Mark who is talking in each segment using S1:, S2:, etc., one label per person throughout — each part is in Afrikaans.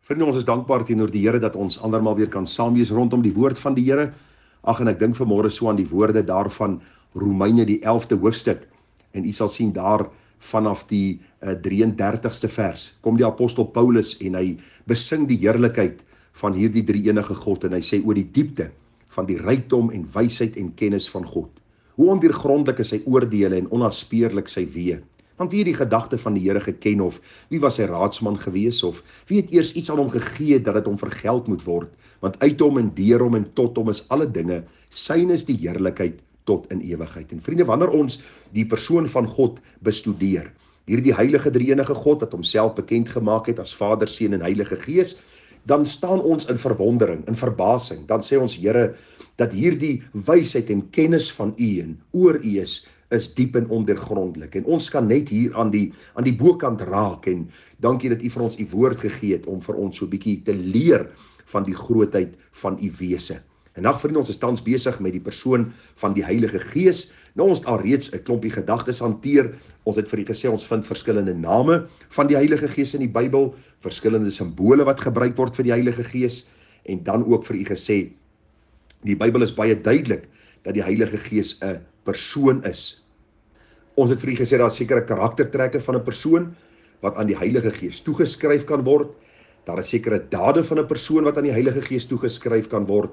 S1: Vriende, ons is dankbaar teenoor die Here dat ons andermaal weer kan saam wees rondom die woord van die Here. Ag, en ek dink vanmôre so aan die woorde daarvan Romeine die 11de hoofstuk. En u sal sien daar vanaf die 33ste vers kom die apostel Paulus en hy besing die heerlikheid van hierdie drie enige God en hy sê oor die diepte van die rykdom en wysheid en kennis van God. Hoe ondeurgrondelik is sy oordeele en onnaspeurlik sy weë. Want wie het die gedagte van die Here geken of wie was sy raadsman gewees of wie het eers iets aan hom gegee dat dit hom vergeld moet word? Want uit hom en deur hom en tot hom is alle dinge, syne is die heerlikheid tot in ewigheid. En vriende, wanneer ons die persoon van God bestudeer, hierdie heilige drie-enige God wat homself bekend gemaak het as Vader, Seun en Heilige Gees, dan staan ons in verwondering, in verbasing. Dan sê ons, Here, dat hierdie wysheid en kennis van U en oor U is diep en ondeurgrondelik. En ons kan net hier aan die bokant raak en dankie dat U vir ons U woord gegee het om vir ons so 'n bietjie te leer van die grootheid van U wese. En ag vriende, ons is tans besig met die persoon van die Heilige Gees. Nou ons het al reeds 'n klompie gedagtes hanteer. Ons het vir u gesê ons vind verskillende name van die Heilige Gees in die Bybel, verskillende simbole wat gebruik word vir die Heilige Gees en dan ook vir u gesê die Bybel is baie duidelik dat die Heilige Gees 'n persoon is. Ons het vir u gesê daar is sekere karaktertrekke van 'n persoon wat aan die Heilige Gees toegeskryf kan word. Daar is sekere dade van 'n persoon wat aan die Heilige Gees toegeskryf kan word.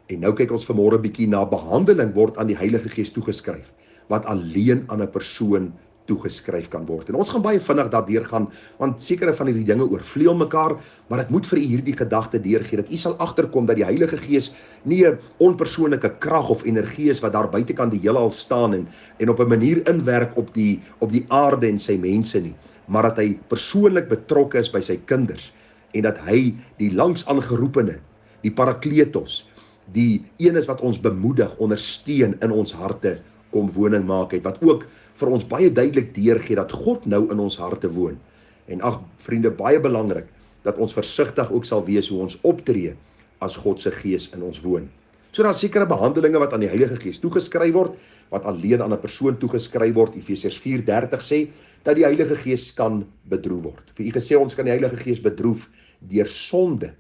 S1: En nou kyk ons vanmôre 'n bietjie na behandeling word aan die Heilige Gees toegeskryf wat alleen aan 'n persoon toegeskryf kan word. En ons gaan baie vinnig daardeur gaan want sekere van hierdie dinge oorvleuel mekaar, maar ek moet vir u hierdie gedagte deurgee dat u sal agterkom dat die Heilige Gees nie 'n onpersoonlike krag of energie is wat daar buitekant die heelal staan en op 'n manier inwerk op die aarde en sy mense nie, maar dat hy persoonlik betrokke is by sy kinders en dat hy die langs aangeroepene, die Parakletos, die een is wat ons bemoedig, ondersteun in ons harte kom woning maak het, wat ook vir ons baie duidelik deurgee dat God nou in ons harte woon. En ag vriende, baie belangrik dat ons versigtig ook sal wees hoe ons optree as God se Gees in ons woon. So daar sekere behandelinge wat aan die Heilige Gees toegeskryf word, wat alleen aan 'n persoon toegeskryf word. Efesiërs 4:30 sê dat die Heilige Gees kan bedroef word. Vir u gesê ons kan die Heilige Gees bedroef deur sonde.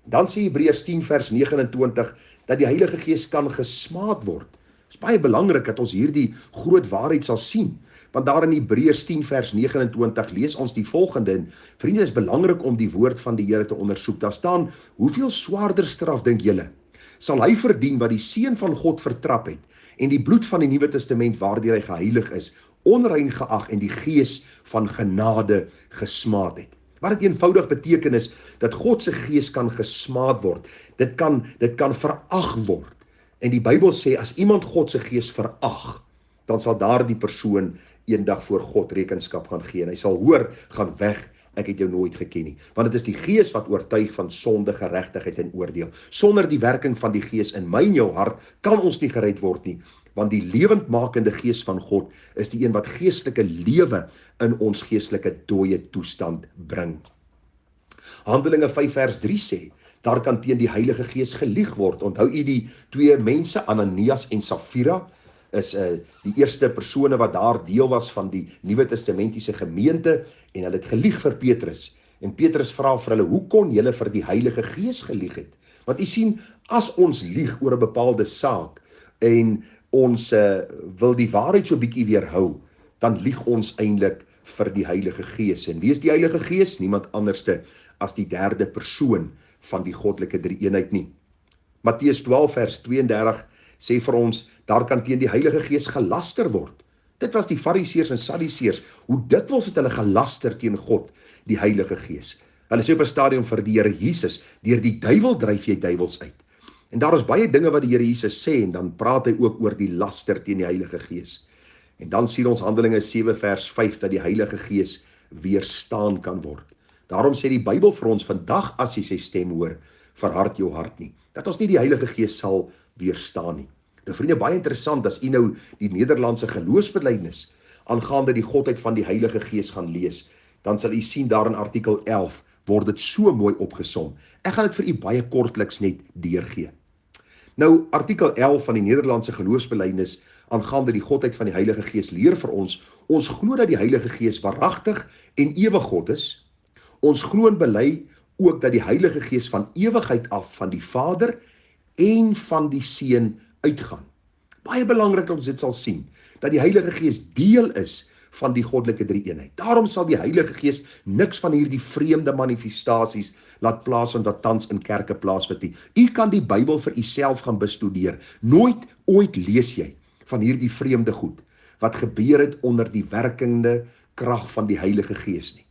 S1: Dan sê Hebreërs 10 vers 29 dat die Heilige Gees kan gesmaad word. Dit is baie belangrik dat ons hierdie groot waarheid sal sien. Want daar in Hebreërs 10 vers 29 lees ons die volgende. En vriende, is belangrik om die woord van die Here te ondersoek. Daar staan, hoeveel swaarder straf dink julle sal hy verdien wat die Seun van God vertrap het en die bloed van die Nuwe Testament waardeur hy geheilig is, onrein geag en die Gees van genade gesmaad het. Wat dit eenvoudig beteken is dat God se Gees kan gesmaad word. Dit kan verag word. En die Bybel sê as iemand God se Gees verag, dan sal daardie persoon eendag voor God rekenskap gaan gee en hy sal hoor, gaan weg, ek het jou nooit geken nie. Want dit is die Gees wat oortuig van sonde, geregtigheid en oordeel. Sonder die werking van die Gees in my en jou hart kan ons nie gered word nie. Want die lewendmakende Gees van God is die een wat geestelike lewe in ons geestelike dooie toestand bring. Handelinge 5 vers 3 sê, daar kan teen die Heilige Gees gelieg word. Onthou u die twee mense, Ananias en Safira, is die eerste persone wat daar deel was van die Nuwe Testamentiese gemeente en hulle het gelieg vir Petrus. En Petrus vra vir hulle, hoe kon julle vir die Heilige Gees gelieg het? Want u sien, as ons lieg oor 'n bepaalde saak en ons wil die waarheid so bietjie weerhou, dan lieg ons eintlik vir die Heilige Gees. En wie is die Heilige Gees? Niemand anderste as die derde persoon van die goddelike drie-eenheid nie. Matteus 12 vers 32 sê vir ons, daar kan teen die Heilige Gees gelaster word. Dit was die Fariseërs en Sadduseërs, hoe dikwels het hulle gelaster teen God, die Heilige Gees. Hulle sê op 'n stadium vir die Here Jesus, deur die duiwel dryf jy duiwels uit. En daar is baie dinge wat die Here Jesus sê, en dan praat hy ook oor die laster teen die Heilige Gees. En dan sien ons Handelinge 7 vers 5, dat die Heilige Gees weerstaan kan word. Daarom sê die Bybel vir ons, vandag as jy sy stem hoor, verhard jou hart nie. Dat ons nie die Heilige Gees sal weerstaan nie. Nou vriende, baie interessant, as u nou die Nederlandse geloofsbelijdenis aangaande die godheid van die Heilige Gees gaan lees, dan sal u sien daar in artikel 11, word dit so mooi opgesom. Ek gaan dit vir u baie kortliks net deurgee. Nou, artikel 11 van die Nederlandse geloofsbelijdenis aangaande die godheid van die Heilige Gees leer vir ons glo dat die Heilige Gees waaragtig en ewig God is. Ons glo en bely ook dat die Heilige Gees van ewigheid af van die Vader en van die Seun uitgaan. Baie belangrik dat ons dit sal sien, dat die Heilige Gees deel is van die goddelike drie-eenheid. Daarom sal die Heilige Gees niks van hierdie vreemde manifestasies laat plaasvind wat tans in kerke plaasvind nie. U kan die Bybel vir uself gaan bestudeer. Nooit ooit lees jy van hierdie vreemde goed wat gebeur het onder die werkende krag van die Heilige Gees nie.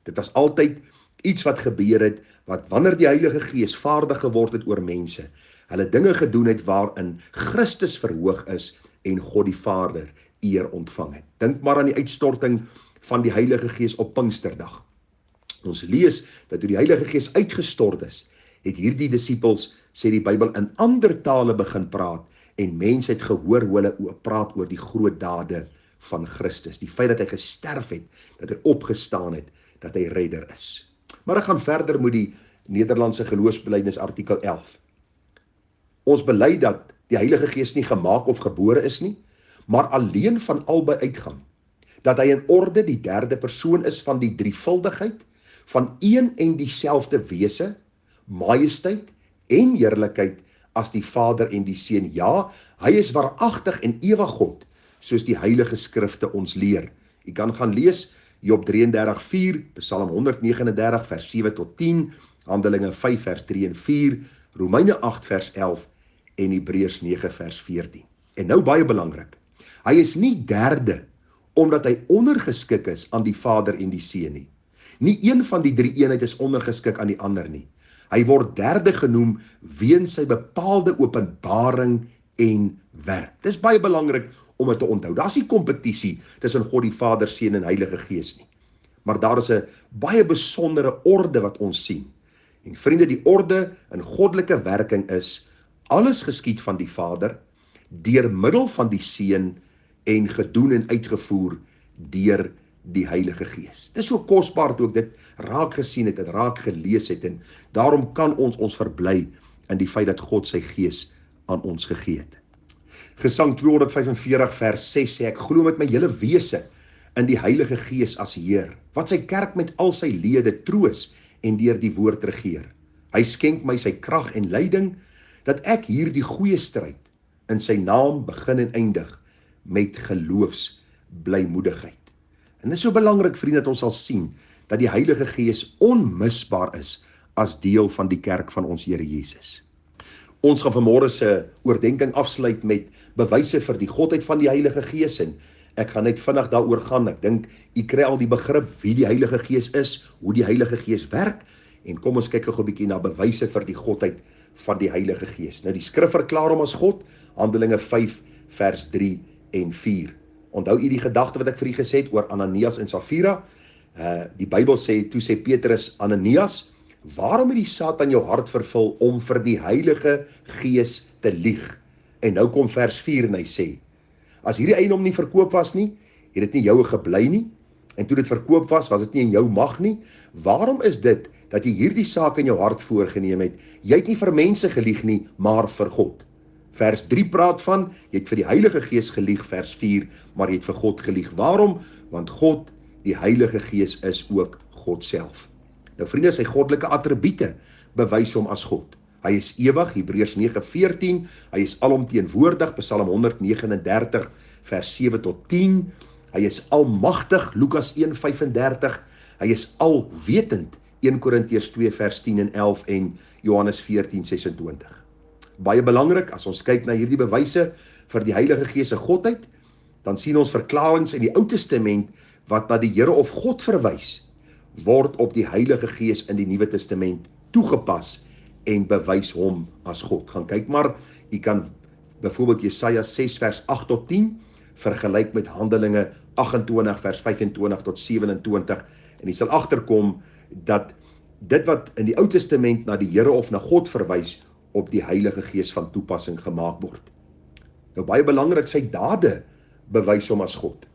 S1: Dit was altyd iets wat gebeur het, wat wanneer die Heilige Gees vaardig geword het oor mense, hulle dinge gedoen het waarin Christus verhoog is en God die Vader eer ontvang het. Dink maar aan die uitstorting van die Heilige Gees op Pinksterdag. Ons lees dat toe die Heilige Gees uitgestort is, het hierdie disippels, sê die Bybel, in ander tale begin praat en mense het gehoor hoe hulle praat oor die groot dade van Christus. Die feit dat hy gesterf het, dat hy opgestaan het, dat hy redder is. Maar ek gaan verder met die Nederlandse geloofsbelijdenis artikel 11. Ons bely dat die Heilige Gees nie gemaak of gebore is nie, maar alleen van albei uitgaan. Dat hy in orde die derde persoon is van die drievuldigheid, van een en dieselfde wese, majesteit en heerlikheid as die Vader en die Seun. Ja, hy is waaragtig en ewig God, soos die Heilige Skrifte ons leer. U kan gaan lees, Job 33:4, Psalm 139 vers 7 tot 10, Handelinge 5 vers 3 en 4, Romeine 8 vers 11 en Hebreërs 9 vers 14. En nou baie belangrik, hy is nie derde omdat hy ondergeskik is aan die Vader en die Seun nie. Nie een van die drie eenheid is ondergeskik aan die ander nie. Hy word derde genoem weens sy bepaalde openbaring en werk. Dis baie belangrik om dit te onthou. Daar's nie kompetisie tussen God die Vader, Seun en Heilige Gees nie. Maar daar is 'n baie besondere orde wat ons sien. En vriende, die orde in goddelike werking is, alles geskied van die Vader, deur middel van die Seun en gedoen en uitgevoer deur die Heilige Gees. Dit is so kosbaar toe ek dit raak gesien het, dit raak gelees het, en daarom kan ons verbly in die feit dat God sy Gees aan ons gegee het. Gesang 245 vers 6 sê, ek glo met my hele wese in die Heilige Gees as Heer, wat sy kerk met al sy lede troos en deur die woord regeer. Hy skenk my sy krag en leiding, dat ek hier die goeie stryd in sy naam begin en eindig met geloofsblymoedigheid. En dit is so belangrik, vriende, dat ons sal sien dat die Heilige Gees onmisbaar is as deel van die kerk van ons Here Jesus. Ons gaan vanmôre se oordeenking afsluit met bewyse vir die godheid van die Heilige Gees, en ek gaan net vinnig daaroor gaan. Ek dink u kry al die begrip wie die Heilige Gees is, hoe die Heilige Gees werk, en kom ons kyk gou 'n bietjie na bewyse vir die godheid van die Heilige Gees. Nou die skrif verklaar hom as God, Handelinge 5 vers 3 en 4. Onthou u die gedagte wat ek vir u gesê het oor Ananias en Safira? Die Bybel sê, toe sê Petrus, Ananias, waarom het die Satan jou hart vervul om vir die Heilige Gees te lieg? En nou kom vers 4 en hy sê, as hierdie eiendom nie verkoop was nie, het dit nie jou gebly nie, en toe dit verkoop was dit nie in jou mag nie. Waarom is dit dat jy hierdie saak in jou hart voorgeneem het? Jy het nie vir mense gelieg nie, maar vir God. Vers 3 praat van, jy het vir die Heilige Gees gelieg, vers 4, maar jy het vir God gelieg. Waarom? Want God, die Heilige Gees, is ook God self. Nou vriende, sy goddelike attribute bewys hom as God. Hy is ewig, Hebreërs 9:14, hy is alomteenwoordig, Psalm 139, vers 7 tot 10, hy is almagtig, Lukas 1:35, hy is alwetend, 1 Korintiërs 2 vers 10 en 11 en Johannes 14:26. Baie belangrik, as ons kyk na hierdie bewyse vir die Heilige Gees se godheid, dan sien ons verklaringe in die Ou Testament wat na die Here of God verwys, word op die Heilige Gees in die Nuwe Testament toegepas en bewys hom as God. Gaan kyk maar, u kan byvoorbeeld Jesaja 6 vers 8 tot 10 vergelyk met Handelinge 28 vers 25 tot 27 en u sal agterkom dat dit wat in die Ou Testament na die Here of na God verwys, op die Heilige Gees van toepassing gemaak word. Nou baie belangrik, sy dade bewys hom as God.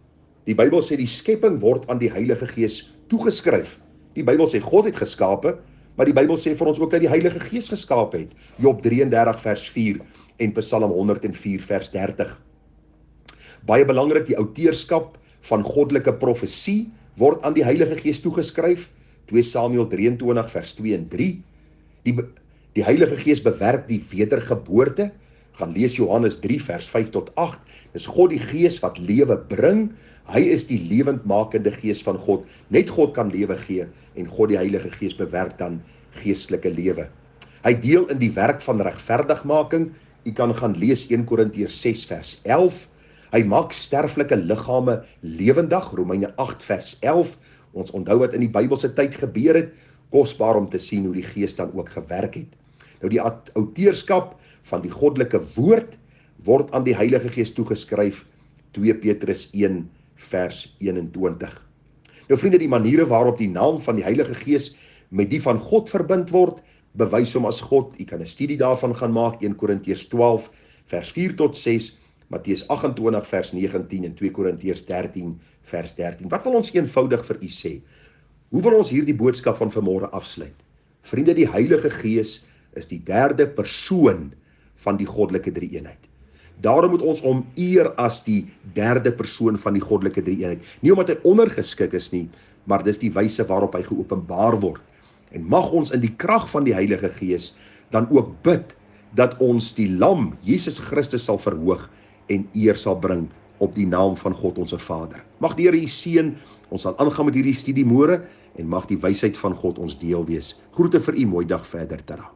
S1: Die Bybel sê die skepping word aan die Heilige Gees toegeskryf. Die Bybel sê God het geskape, maar die Bybel sê vir ons ook dat die Heilige Gees geskape het. Job 33 vers 4 en Psalm 104 vers 30. Baie belangrik, die outeurskap van goddelike profesie word aan die Heilige Gees toegeskryf. 2 Samuel 23 vers 2 en 3. Die Heilige Gees bewerk die wedergeboorte. Gaan lees Johannes 3 vers 5 tot 8. Dis God die Gees wat lewe bring. Hy is die lewendmakende Gees van God. Net God kan lewe gee en God die Heilige Gees bewerk dan geestelike lewe. Hy deel in die werk van regverdigmaking. U kan gaan lees 1 Korintiërs 6 vers 11. Hy maak sterflike liggame lewendig, Romeine 8 vers 11. Ons onthou wat in die Bybelse tyd gebeur het, kosbaar om te sien hoe die Gees dan ook gewerk het. Nou die outeurskap van die goddelike woord word aan die Heilige Gees toegeskryf, 2 Petrus 1 vers 21. Nou vriende, die maniere waarop die naam van die Heilige Gees met die van God verbind word, bewys hom as God. U kan 'n studie daarvan gaan maak, 1 Korintiërs 12 vers 4 tot 6, Matteus 28 vers 19 en 2 Korintiërs 13 vers 13. Wat wil ons eenvoudig vir u sê? Hoe wil ons hierdie boodskap van vanmôre afsluit? Vriende, die Heilige Gees is die derde persoon van die goddelike drie-eenheid. Daarom moet ons hom eer as die derde persoon van die goddelike drie-eenheid. Nie omdat hy ondergeskik is nie, maar dis die wyse waarop hy geopenbaar word. En mag ons in die krag van die Heilige Gees dan ook bid dat ons die Lam, Jesus Christus, sal verhoog en eer sal bring op die naam van God onze Vader. Mag die Here u seën. Ons sal aangaan met hierdie studie môre en mag die wysheid van God ons deel wees. Groete vir u, mooi dag verder, tada.